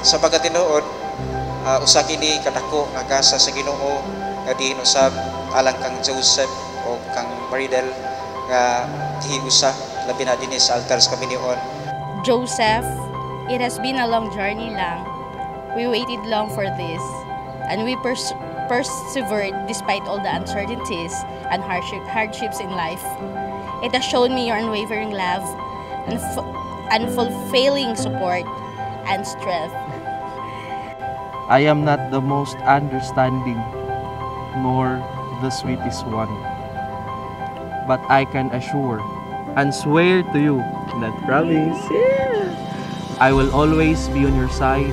Sa pagkatinuod, usa kini kadako nga gasa sa Ginoo nga diin usab alang kang Joseph o kang Maridel nga giusa labi na dinhi sa altar sa Kaminion. Joseph, it has been a long journey lang. We waited long for this, and we persevered despite all the uncertainties and hardships in life. It has shown me your unwavering love and unfulfilling support and strength. I am not the most understanding nor the sweetest one, but I can assure and swear to you that promise, I will always be on your side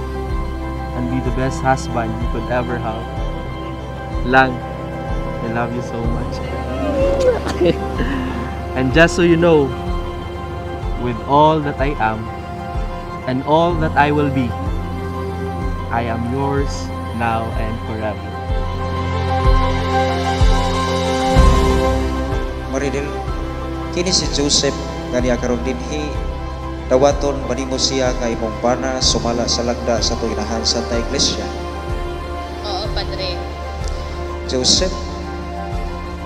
and be the best husband you could ever have. Lang, I love you so much. And just so you know, with all that I am and all that I will be, I am yours now and forever. Maridel, kini si Joseph nga niya karon dinhi dawaton manimo siya nga imong pana sumala sa lagda sa tuinahan sa Santa Iglesia. Oo, Padre. Joseph,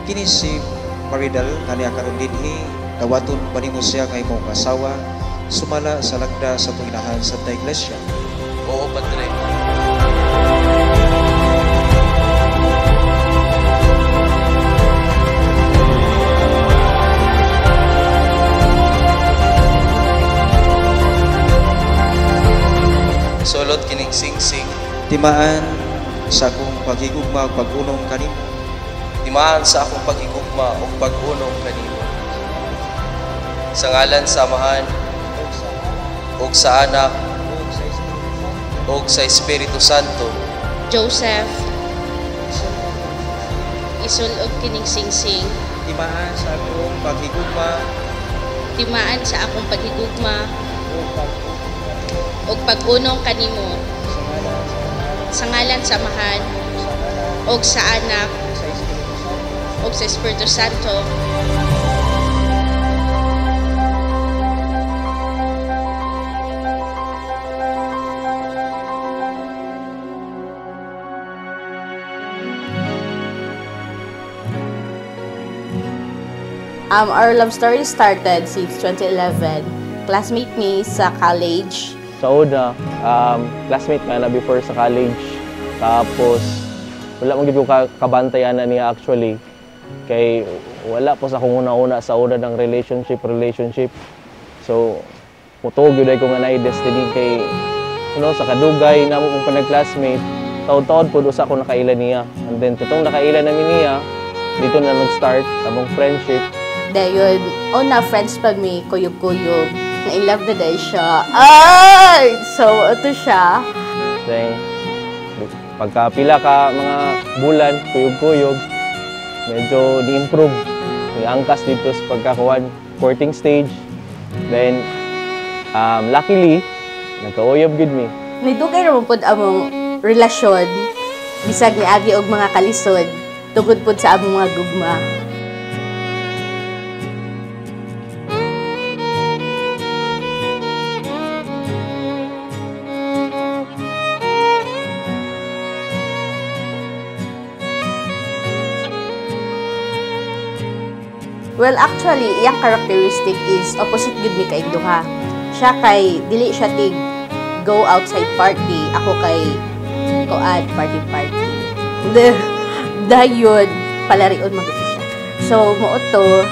kini si Maridel nga niya karon dinhi dawaton manimo siya nga imong asawa sumala sa lagda sa tuinahan sa Santa Iglesia. Oo, Padre. Sulod kining singsing, Timaan sa akong paghigugma ug pag-unong kanimo. timaan sa akong paghigugma ug pag-unong kanimo. Sa ngalan sa Amahan ug sa Anak ug sa Espiritu Santo. Joseph, isulod kining singsing, Timaan sa akong paghigugma timaan sa akong paghigugma ug pag-unong kanimo. Sa ngalan sa Amahan ug sa Anak ug sa Espiritu Santo. Our love story started since 2011. Classmate me sa college. Sa una, classmate nga na before sa college. Tapos, wala mong gito kabantayan na niya actually. Kay wala po sa akong una-una sa una ng relationship. So, mutog yun ay ko nga na-destiny kay, sa kadugay na mo kong panag-classmate, taon-taon po doon sa ako nakaila niya. And then, tutong nakaila namin niya, dito na nag-start sa mong friendship. Dayon, una friends pa mi, kuyog-kuyog. Na-in love na dahil siya. Ay! So, ito siya. Then, pagkapila ka mga bulan, kuyog-kuyog, medyo di-improve. May angkas dito sa pagkakuhan, courting stage. Then, luckily, nagka-uyab good me. Nidugay naman po among relasyon, bisag ni Agi og mga kalisod, tugod po sa among mga gugma. Well, actually, iyang characteristic is opposite gud mi kay duha. Siya kay dili siya tig go outside party, ako kay party. Dayon palarion magud siya. So mo to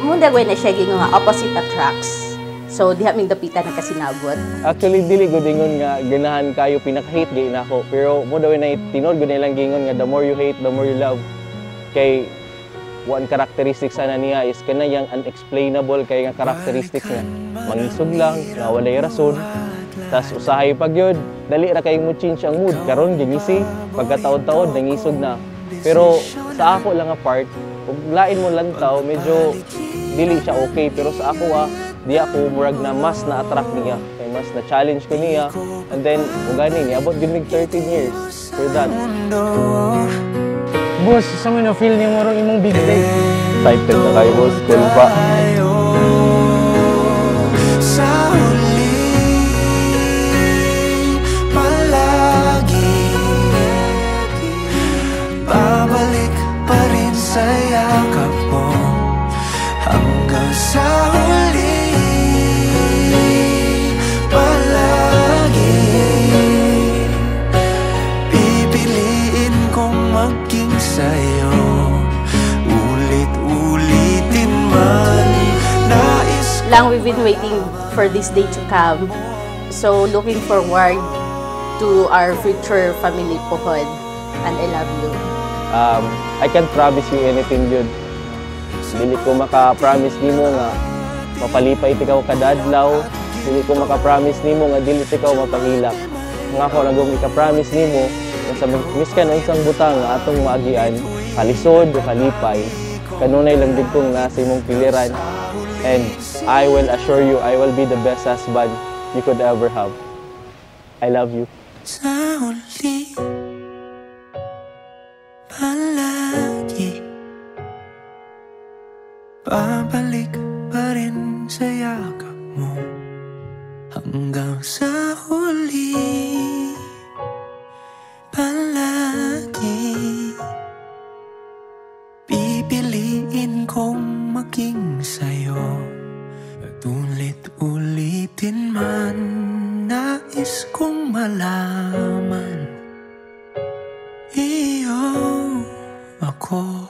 muna gawin na siya gingo nga opposite attracts. So diha ming dapitan na kasinabot. Actually dili gud ingon nga ganahan kayo pinaka-hate gay nako, pero mo daw na tinod gud nilang gingon nga the more you hate, the more you love. Kay one characteristic sana niya is kanayang unexplainable kay nga characteristics nga mangisog lang, nga walay rason. Tas usahay pag yun, dali ra kay mo change ang mood. Karon gingisi, pagkataon-taon nangisog na. Pero sa ako lang nga part, ug lain mo lantaw, medyo dili siya okay. Pero sa ako di ako murag na mas na-attract niya. Kay mas na-challenge ko niya. And then, ugani niya, about gid 13 years for that. Boss, sa mo na feel niyo mo ron imong big day? Excited na kayo, boss. Cool pa. Sa huli, palagi babalik pa rin sa yakap mo hanggang sa huli. Palagi pipiliin kong maging sa'yo, ulit-ulitin man. Lang we've been waiting for this day to come. So looking forward to our future family pohod. And I love you. I can't promise you anything good. Dili ko maka-promise nimo nga mapalipay ikaw kada adlaw. Dili ko maka-promise nimo nga dili ikaw mapahilak. Nga ako nagong ika-promise nimo nga sa miskan unsang butang nga atong maagian, kalisod o kalipay, kanunay lang gid kong nasa imong piliran. And I will assure you, I will be the best husband you could ever have. I love you. Sa huli, palagi babalik pa rin sa yakap mo hanggang sa huli. Palagi pipiliin kong maging sa'yo at ulit-ulitin man. Nais kong malaman iyo ako.